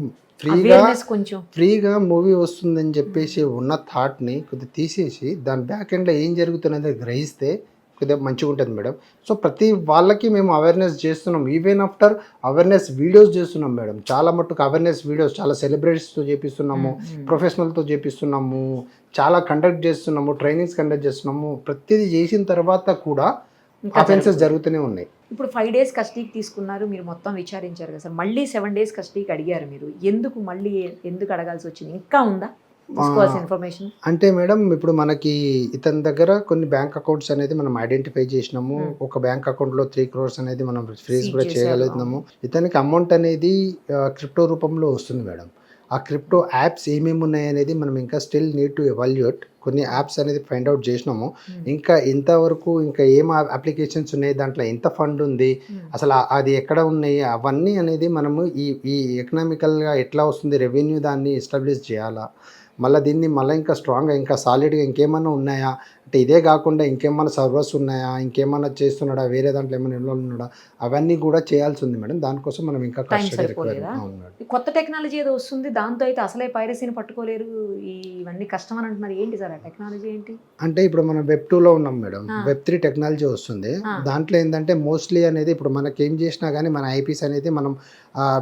Speaker 3: ఫ్రీగా మూవీ వస్తుందని చెప్పేసి ఉన్న థాట్ని కొద్దిగా తీసేసి దాని బ్యాక్ ఎండ్లో ఏం జరుగుతున్నది గ్రహిస్తే కొద్దిగా మంచిగా ఉంటుంది మేడం. సో ప్రతి వాళ్ళకి మేము అవేర్నెస్ చేస్తున్నాం. ఈవెన్ ఆఫ్టర్ అవేర్నెస్ వీడియోస్ చేస్తున్నాం మేడం. చాలా మట్టుకు అవేర్నెస్ వీడియోస్ చాలా సెలబ్రిటీస్తో చేపిస్తున్నాము, ప్రొఫెషనల్తో చేపిస్తున్నాము, చాలా కండక్ట్ చేస్తున్నాము, ట్రైనింగ్స్ కండక్ట్ చేస్తున్నాము. ప్రతిదీ చేసిన తర్వాత కూడా అఫెన్సెస్ జరుగుతూనే ఉన్నాయి.
Speaker 2: ఇప్పుడు 5 days కస్టడీకి తీసుకున్నారు, మీరు మొత్తం విచారించారు కదా సార్. మళ్ళీ 7 days కస్టడీకి అడిగారు మీరు. ఎందుకు అడగాల్సి వచ్చింది? ఇంకా ఉందా తీసుకోవాల్సిన ఇన్ఫర్మేషన్?
Speaker 3: అంటే మేడం, ఇప్పుడు మనకి ఇతని దగ్గర కొన్ని బ్యాంక్ అకౌంట్స్ అనేది మనం ఐడెంటిఫై చేసినాము. ఒక బ్యాంక్ అకౌంట్లో 3 crores అనేది మనం ఫ్రీజ్ కూడా చేయగలుగుతున్నాము. ఇతనికి అమౌంట్ అనేది క్రిప్టో రూపంలో వస్తుంది మేడం. ఆ క్రిప్టో యాప్స్ ఏమేమి ఉన్నాయి అనేది మనం ఇంకా స్టిల్ నీడ్ టు ఎవాల్యుయేట్. కొన్ని యాప్స్ అనేది ఫైండ్ అవుట్ చేసినాము. ఇంకా ఎంతవరకు ఇంకా ఏం అప్లికేషన్స్ ఉన్నాయి, దాంట్లో ఎంత ఫండ్ ఉంది, అసలు అది ఎక్కడ ఉన్నాయి, అవన్నీ అనేది మనము ఈ ఎకనామికల్గా ఎట్లా వస్తుంది రెవెన్యూ, దాన్ని ఎస్టాబ్లిష్ చేయాలా. మళ్ళీ దీన్ని ఇంకా స్ట్రాంగ్గా ఇంకా సాలిడ్గా ఇంకేమన్నా ఉన్నాయా, అంటే ఇదే కాకుండా ఇంకేమైనా సర్వర్స్ ఉన్నాయా, ఇంకేమైనా చేస్తున్నాడా, వేరే దాంట్లో ఏమైనా ఇన్వాల్వ్ ఉన్నాడా, అవన్నీ కూడా చేయాల్సి ఉంది మేడం. దానికోసం మనం ఇంకా
Speaker 2: కొత్త టెక్నాలజీ ఏదో వస్తుంది, దాంతో అయితే అసలే పైరసీని పట్టుకోలేరు, ఇవన్నీ కష్టం అని అంటున్నారు. ఏంటి సార్ ఆ టెక్నాలజీ ఏంటి?
Speaker 3: అంటే ఇప్పుడు మనం Web 2లో ఉన్నాం మేడం. Web 3 టెక్నాలజీ వస్తుంది. దాంట్లో ఏంటంటే మోస్ట్లీ అనేది ఇప్పుడు మనకి ఏం చేసినా కానీ మన ఐపీస్ అనేది మనం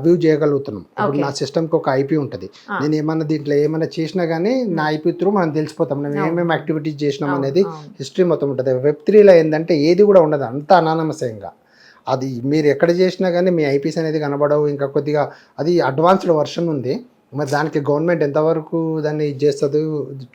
Speaker 3: వ్యూ చేయగలుగుతున్నాం. ఇప్పుడు నా సిస్టమ్కి ఒక ఐపీ ఉంటుంది. నేను ఏమన్నా దీంట్లో ఏమైనా చేసినా కానీ నా ఐపీ త్రూ మనం తెలిసిపోతాం మనం ఏమేమి యాక్టివిటీస్ చేసినాం అనేది హిస్టరీ మొత్తం ఉంటుంది. Web 3లో ఏంటంటే ఏది కూడా ఉండదు, అంతా అనానమస్యంగా. అది మీరు ఎక్కడ చేసినా కానీ మీ ఐపీస్ అనేది కనబడవు. ఇంకా కొద్దిగా అది అడ్వాన్స్డ్ వర్షన్ ఉంది. మరి దానికి గవర్నమెంట్ ఎంతవరకు దాన్ని చేస్తుంది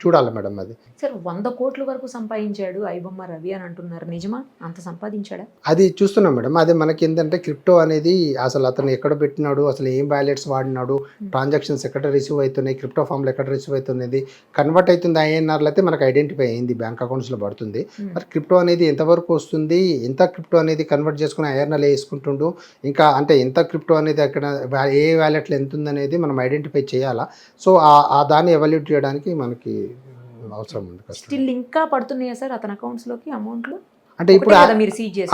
Speaker 3: చూడాలి మేడం. అది
Speaker 2: సార్ 100 కోట్ల వరకు సంపాదించాడు ఐబొమ్మ రవి అని అంటున్నారు, నిజమా? అంత సంపాదించాడా?
Speaker 3: అది చూస్తున్నాం మేడం. అదే మనకి ఏంటంటే క్రిప్టో అనేది అసలు అతను ఎక్కడ పెట్టినాడు, అసలు ఏం వ్యాలెట్స్ వాడినాడు, ట్రాన్సాక్షన్స్ ఎక్కడ రిసీవ్ అవుతున్నాయి, క్రిప్టో ఫామ్లో ఎక్కడ రిసీవ్ అవుతున్నది, కన్వర్ట్ అవుతుంది ఐఎన్ఆర్లో అయితే మనకు ఐడెంటిఫై అయింది, బ్యాంక్ అకౌంట్స్లో పడుతుంది. మరి క్రిప్టో అనేది ఎంతవరకు వస్తుంది, ఎంత క్రిప్టో అనేది కన్వర్ట్ చేసుకుని ఐఎన్ఆర్లో వేసుకుంటుండు, ఇంకా అంటే ఎంత క్రిప్టో అనేది అక్కడ ఏ వ్యాలెట్లో ఎంత ఉందనేది మనం ఐడెంటిఫై చేయాలా. సో ఆ దాన్ని ఎవాల్యూట్ చేయడానికి మనకి అవసరం ఉంది.
Speaker 2: స్టిల్ ఇంకా పడుతున్నాయా సార్ అతని అకౌంట్స్లోకి అమౌంట్లు?
Speaker 3: అంటే ఇప్పుడు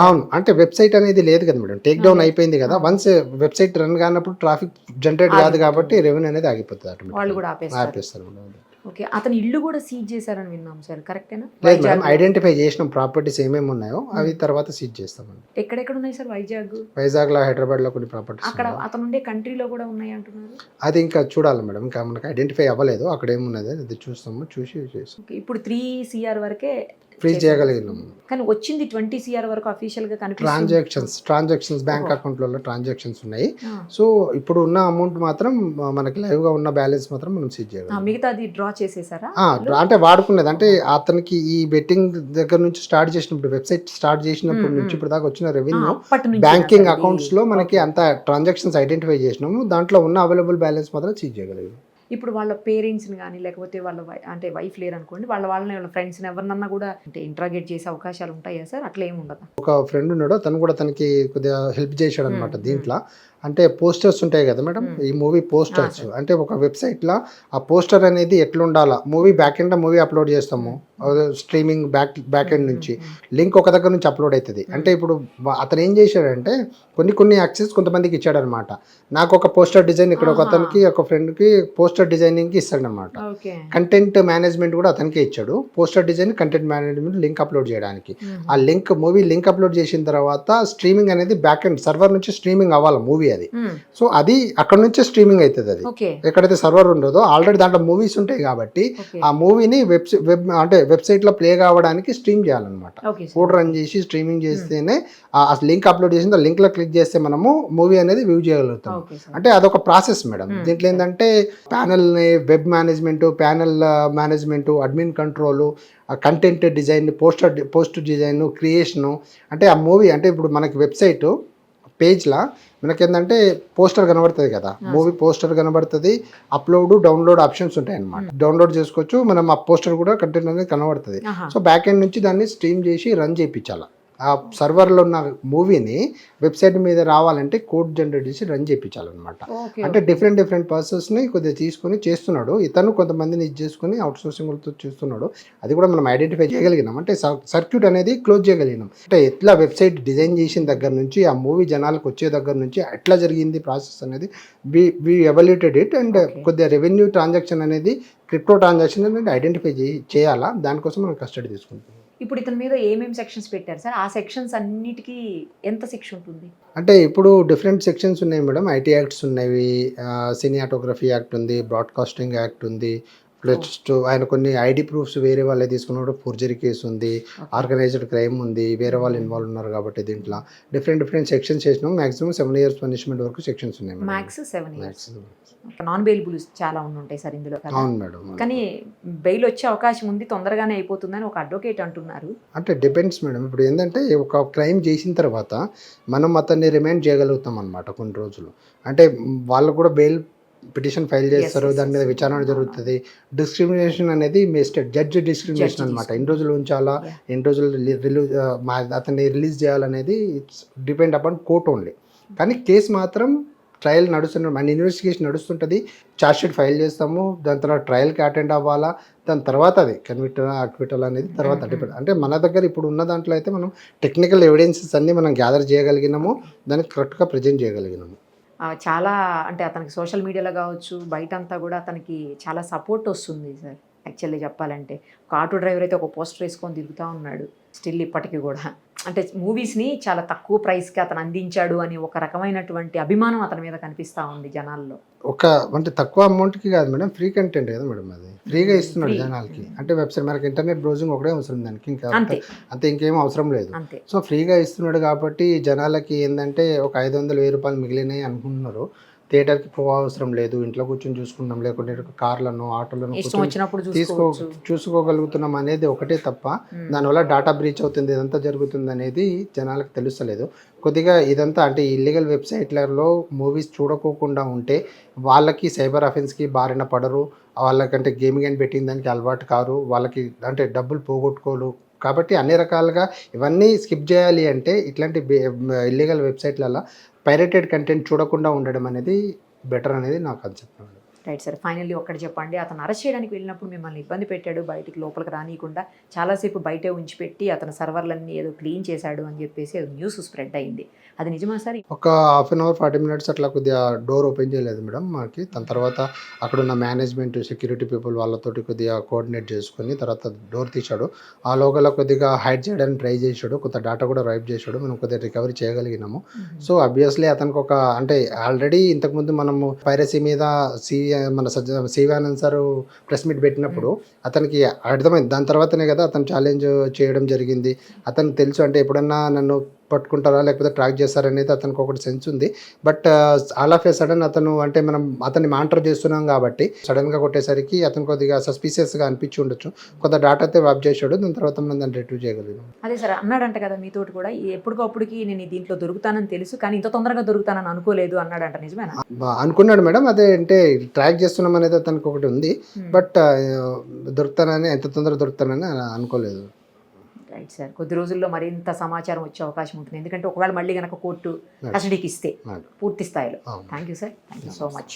Speaker 3: అవును, అంటే వెబ్సైట్ అనేది లేదు కదా మేడం, టేక్ డౌన్ అయిపోయింది కదా. వన్స్ వెబ్సైట్ రన్ కానప్పుడు ట్రాఫిక్ జనరేట్ కాదు కాబట్టి రెవెన్యూ అనేది ఆగిపోతుంది,
Speaker 2: వాళ్ళు కూడా ఆపేస్తారు. ఓకే, అతని ఇల్లు కూడా సీజ్ చేశారని విన్నాం సార్, కరెక్టేనా?
Speaker 3: లేదు మేడం, ఐడెంటిఫై చేసిన ప్రాపర్టీస్ ఏమేమి ఉన్నాయో అవి తర్వాత సీజ్ చేస్తామండి.
Speaker 2: ఎక్కడెక్కడ ఉన్నాయి సార్?
Speaker 3: వైజాగ్లో, హైదరాబాద్లో కొన్ని ప్రాపర్టీస్.
Speaker 2: అక్కడ అతను ఉండే కంట్రీలో కూడా ఉన్నాయి అంటున్నారు.
Speaker 3: అది ఇంకా చూడాలి మేడం, ఇంకా మనకు ఐడెంటిఫై అవ్వలేదు అక్కడ ఏమున్నది, అది చూస్తాము, చూసి చేస్తాం.
Speaker 2: ఇప్పుడు 3 CR వరకే
Speaker 3: ఫ్రీజ్ చేయగలిగినాము.
Speaker 2: కానీ వచ్చింది 20 CR వరకు అఫీషియల్ గా కనిపిస్తుంది.
Speaker 3: ట్రాన్సాక్షన్స్ బ్యాంక్ అకౌంట్లలో ట్రాన్సాక్షన్స్ ఉన్నాయి. సో ఇప్పుడు ఉన్న అమౌంట్ మాత్రం మనకి లైవ్ గా ఉన్న బ్యాలెన్స్ మాత్రం మనం సీజ్ చేయగలం.
Speaker 2: మిగతాది డ్రా చేసేసారా?
Speaker 3: అంటే వాడుకునేది అంటే అతనికి ఈ బెట్టింగ్ దగ్గర నుంచి స్టార్ట్ చేసినప్పుడు, వెబ్సైట్ స్టార్ట్ చేసినప్పటి నుంచి ఇప్పుడు దాకా వచ్చిన రెవెన్యూ బ్యాంకింగ్ అకౌంట్స్ లో మనకి అంత ట్రాన్సాక్షన్స్ ఐడెంటిఫై చేసినాము. దాంట్లో ఉన్న అవైలబుల్ బ్యాలెన్స్ మాత్రం సీజ్ చేయగలిగాము.
Speaker 2: ఇప్పుడు వాళ్ళ పేరెంట్స్ని కానీ లేకపోతే వాళ్ళ అంటే వైఫ్ లేరు అనుకోండి, వాళ్ళని వాళ్ళ ఫ్రెండ్స్ని ఎవరినన్నా కూడా అంటే ఇంట్రాగేట్ చేసే అవకాశాలు ఉంటాయా సార్? అట్లా ఏమి ఉండదా?
Speaker 3: ఒక ఫ్రెండ్ ఉన్నాడు, తను కూడా తనకి కొద్దిగా హెల్ప్ చేశాడు అనమాట దీంట్లో. అంటే పోస్టర్స్ ఉంటాయి కదా మేడం, ఈ మూవీ పోస్టర్స్ అంటే ఒక వెబ్సైట్లో ఆ పోస్టర్ అనేది ఎట్లా ఉండాలా, movie back end movie upload చేస్తాము స్ట్రీమింగ్ బ్యాక్ ఎండ్ నుంచి, లింక్ ఒక దగ్గర నుంచి అప్లోడ్ అవుతుంది. అంటే ఇప్పుడు అతను ఏం చేశాడంటే కొన్ని యాక్సెస్ కొంతమందికి ఇచ్చాడనమాట. నాకు ఒక పోస్టర్ డిజైన్ ఇక్కడ ఒక అతనికి ఒక ఫ్రెండ్కి పోస్టర్ డిజైనింగ్కి ఇస్తాడనమాట. కంటెంట్ మేనేజ్మెంట్ కూడా అతనికే ఇచ్చాడు. Poster design, content management, link upload చేయడానికి. ఆ మూవీ లింక్ అప్లోడ్ చేసిన తర్వాత స్ట్రీమింగ్ అనేది బ్యాక్ ఎండ్ సర్వర్ నుంచి స్ట్రీమింగ్ అవ్వాలి మూవీ అది. సో అది అక్కడ నుంచే స్ట్రీమింగ్ అవుతుంది. అది ఎక్కడైతే సర్వర్ ఉండదో ఆల్రెడీ దాంట్లో మూవీస్ ఉంటాయి కాబట్టి ఆ మూవీని వెబ్సైట్ లో ప్లే కావడానికి స్ట్రీమ్ చేయాలన్నమాట. కోడ్ రన్ చేసి స్ట్రీమింగ్ చేస్తేనే ఆ లింక్ అప్లోడ్ చేసిన లింక్ లో క్లిక్ చేస్తే మనము మూవీ అనేది వ్యూ చేయగలుగుతాం. అంటే అదొక ప్రాసెస్ మేడం. దీంట్లో ఏంటంటే panel web management, panel management, admin control, content design, post design, creation. అంటే ఆ మూవీ అంటే ఇప్పుడు మనకి వెబ్సైట్ పేజ్లో మనకేంటంటే పోస్టర్ కనబడుతుంది కదా, మూవీ పోస్టర్ కనబడుతుంది, అప్లోడ్ డౌన్లోడ్ ఆప్షన్స్ ఉంటాయి అన్నమాట. డౌన్లోడ్ చేసుకోవచ్చు మనం, ఆ పోస్టర్ కూడా కంటెంట్ అనేది కనబడుతుంది. సో బ్యాక్ ఎండ్ నుంచి దాన్ని స్ట్రీమ్ చేసి రన్ చేయించాలి. ఆ సర్వర్లో ఉన్న మూవీని వెబ్సైట్ మీద రావాలంటే కోడ్ జనరేట్ చేసి రన్ చేయించాలన్నమాట. అంటే డిఫరెంట్ పర్సన్స్ని కొద్దిగా తీసుకుని చేస్తున్నాడు ఇతను, కొంతమందిని ఇది చేసుకుని అవుట్ సోర్సింగ్తో చేస్తున్నాడు. అది కూడా మనం ఐడెంటిఫై చేయగలిగినాం. అంటే సర్క్యూట్ అనేది క్లోజ్ చేయగలిగినాం. అంటే ఎట్లా వెబ్సైట్ డిజైన్ చేసిన దగ్గర నుంచి ఆ మూవీ జనాలకు వచ్చే దగ్గర నుంచి ఎట్లా జరిగింది ప్రాసెస్ అనేది వి ఎవాల్యుయేటెడ్ ఇట్. అండ్ కొద్దిగా రెవెన్యూ ట్రాన్సాక్షన్ అనేది, క్రిప్టో ట్రాన్సాక్షన్ అనేది ఐడెంటిఫై చేయాలా, దానికోసం మనం కస్టడీ తీసుకుంటాం.
Speaker 2: ఇప్పుడు ఇతని మీద ఏమేమి సెక్షన్స్ పెట్టారు సార్? ఆ సెక్షన్స్ అన్నిటికీ ఎంత శిక్ష ఉంటుంది?
Speaker 3: అంటే ఇప్పుడు డిఫరెంట్ సెక్షన్స్ ఉన్నాయి మేడం. ఐటీ యాక్ట్స్ ఉన్నాయి, సినిమాటోగ్రఫీ యాక్ట్ ఉంది, బ్రాడ్కాస్టింగ్ యాక్ట్ ఉంది, ప్లస్ ఆయన కొన్ని ఐడి ప్రూఫ్స్ వేరే వాళ్ళే తీసుకున్నప్పుడు ఫోర్జరీ కేసు ఉంది, ఆర్గనైజ్డ్ క్రైమ్ ఉంది, వేరే వాళ్ళు ఇన్వాల్వ్ ఉన్నారు కాబట్టి దీంట్లో డిఫరెంట్ సెక్షన్స్ చేసినాం. మాక్సిమం 7 years పనిష్మెంట్ వరకు సెక్షన్స్ ఉన్నాయి.
Speaker 2: Max 7 years. నాన్ బెయిలబుల్ చాలా ఉంటాయి సార్ ఇందులో.
Speaker 3: అవును మేడం.
Speaker 2: కానీ బెయిల్ వచ్చే అవకాశం ఉంది, తొందరగానే అయిపోతుందని ఒక అడ్వకేట్ అంటున్నారు.
Speaker 3: అంటే డిపెండ్స్ మేడం. ఇప్పుడు ఏంటంటే ఒక క్రైమ్ చేసిన తర్వాత మనం అతన్ని రిమైండ్ చేయగలుగుతాం అన్నమాట కొన్ని రోజులు. అంటే వాళ్ళు కూడా బెయిల్ పిటిషన్ ఫైల్ చేస్తారు, దాని మీద విచారణ జరుగుతుంది. డిస్క్రిమినేషన్ అనేది జడ్జి డిస్క్రిమినేషన్ అనమాట. ఎన్ని రోజులు ఉంచాలా, ఎన్ని రోజులు అతన్ని రిలీజ్ చేయాలనేది it's depend upon court only. కానీ కేసు మాత్రం ట్రయల్ నడుస్తున్న, మన ఇన్వెస్టిగేషన్ నడుస్తుంటుంది, ఛార్జ్షీట్ ఫైల్ చేస్తాము, దాని తర్వాత ట్రయల్కి అటెండ్ అవ్వాలా, దాని తర్వాత అది అక్విటల్ అనేది తర్వాత డిపెండ్. అంటే మన దగ్గర ఇప్పుడు ఉన్న దాంట్లో అయితే మనం టెక్నికల్ ఎవిడెన్సెస్ అన్నీ మనం గ్యాదర్ చేయగలిగినాము, దాన్ని కరెక్ట్గా ప్రజెంట్ చేయగలిగినాము.
Speaker 2: చాలా అంటే అతనికి సోషల్ మీడియాలో కావచ్చు, బయట అంతా కూడా అతనికి చాలా సపోర్ట్ వస్తుంది సార్. యాక్చువల్లీ చెప్పాలంటే ఒక ఆటో డ్రైవర్ అయితే ఒక పోస్టర్ వేసుకొని తిరుగుతూ ఉన్నాడు స్టిల్ ఇప్పటికీ కూడా. అంటే మూవీస్ని చాలా తక్కువ ప్రైస్కి అతను అందించాడు అని ఒక రకమైనటువంటి అభిమానం అతని మీద కనిపిస్తూ ఉంది జనాల్లో.
Speaker 3: అంటే తక్కువ అమౌంట్కి కాదు మేడం, ఫ్రీ కంటెంట్ కదా మేడం, అది ఫ్రీగా ఇస్తున్నాడు జనాలకి. అంటే వెబ్సైట్ మనకి ఇంటర్నెట్ బ్రౌజింగ్ ఒకటే అవసరం దానికి, ఇంకా అంతే ఇంకేం అవసరం లేదు. సో ఫ్రీగా ఇస్తున్నాడు కాబట్టి జనాలకి ఏంటంటే ఒక 500-1000 రూపాయలు మిగిలినాయి అనుకుంటున్నారు. థియేటర్కి పోవా అవసరం లేదు, ఇంట్లో కూర్చొని చూసుకుంటాం, లేకుంటే కార్లను ఆటోలను చూసుకోగలుగుతున్నాం అనేది ఒకటే తప్ప దానివల్ల డాటా బ్రీచ్ అవుతుంది, ఇదంతా జరుగుతుంది అనేది జనాలకు తెలుస్తలేదు. కొద్దిగా ఇదంతా అంటే ఇల్లీగల్ వెబ్సైట్లలో మూవీస్ చూడకోకుండా ఉంటే వాళ్ళకి సైబర్ అఫెన్స్కి బారిన పడరు, వాళ్ళకంటే గేమింగ్ అని పెట్టిన దానికి అలవాటు కారు, వాళ్ళకి అంటే డబ్బులు పోగొట్టుకోరు. కాబట్టి అన్ని రకాలుగా ఇవన్నీ స్కిప్ చేయాలి అంటే ఇట్లాంటి ఇల్లీగల్ వెబ్సైట్లలో పైరేటెడ్ కంటెంట్ చూడకుండా ఉండడం అనేది బెటర్ అనేది నా కాన్సెప్ట్.
Speaker 2: రైట్ సార్, ఫైనల్లీ ఒక్కటి చెప్పండి. అతను అరెస్ట్ చేయడానికి వెళ్ళినప్పుడు మిమ్మల్ని ఇబ్బంది పెట్టాడు, బయటికి లోపలికి రానియకుండా చాలాసేపు బయటే ఉంచిపెట్టి అతని సర్వర్లన్నీ ఏదో క్లీన్ చేశాడు అని చెప్పేసి ఏదో న్యూస్ స్ప్రెడ్ అయింది, అది నిజమా సార్?
Speaker 3: ఒక 1/2 hour 40 minutes అట్లా కొద్దిగా డోర్ ఓపెన్ చేయలేదు మేడం మాకి. దాని తర్వాత అక్కడ ఉన్న మేనేజ్మెంట్, సెక్యూరిటీ పీపుల్ వాళ్ళతోటి కొద్దిగా కోఆర్డినేట్ చేసుకుని తర్వాత డోర్ తీశాడు. ఆ లోగల కొద్దిగా హైడ్ చేయడానికి ట్రై చేశాడు, కొంత డేటా కూడా రైప్ చేశాడు, మనం కొద్దిగా రికవరీ చేయగలిగినాము. సో అబ్వియస్లీ అతనికి ఒక అంటే ఆల్రెడీ ఇంతకుముందు మనము పైరసీ మీద మన శివానంద్ సార్ ప్రెస్ మీట్ పెట్టినప్పుడు అతనికి అర్థమైంది. దాని తర్వాతనే కదా అతను ఛాలెంజ్ చేయడం జరిగింది. అతనికి తెలుసు అంటే ఎప్పుడన్నా నన్ను పట్టుకుంటారా లేకపోతే ట్రాక్ చేస్తారనేది అతనికి ఒకటి సెన్స్ ఉంది. But all of A sudden అతను అంటే మనం అతన్ని మానిటర్ చేస్తున్నాం కాబట్టి సడన్గా కొట్టేసరికి అతను కొద్దిగా సస్పీషియస్గా అనిపించి ఉండొచ్చు. కొంత డాటా అయితే వాప్ చేశాడు. దాని తర్వాత మనం దాన్ని రిట్రీవ్ చేయగలిగాం.
Speaker 2: అదే సార్ అన్నాడంట కదా మీతోటి కూడా ఎప్పటికప్పుడుకి నేను దీంట్లో దొరుకుతానని తెలుసు కానీ ఇంత తొందరగా దొరుకుతానని అనుకోలేదు అన్నాడంట. నిజమేనా?
Speaker 3: అనుకున్నాడు మేడం. అదే అంటే ట్రాక్ చేస్తున్నాం అనేది అతనికి ఒకటి ఉంది. బట్ దొరుకుతానని ఎంత తొందరగా దొరుకుతానని అనుకోలేదు.
Speaker 2: Right sir. కొద్ది రోజుల్లో మరింత సమాచారం వచ్చే అవకాశం ఉంటుంది. ఎందుకంటే ఒకవేళ మళ్ళీ కనుక కోర్టు కస్టడీకి ఇస్తే పూర్తి స్థాయిలో. Thank you sir. Thank you so much.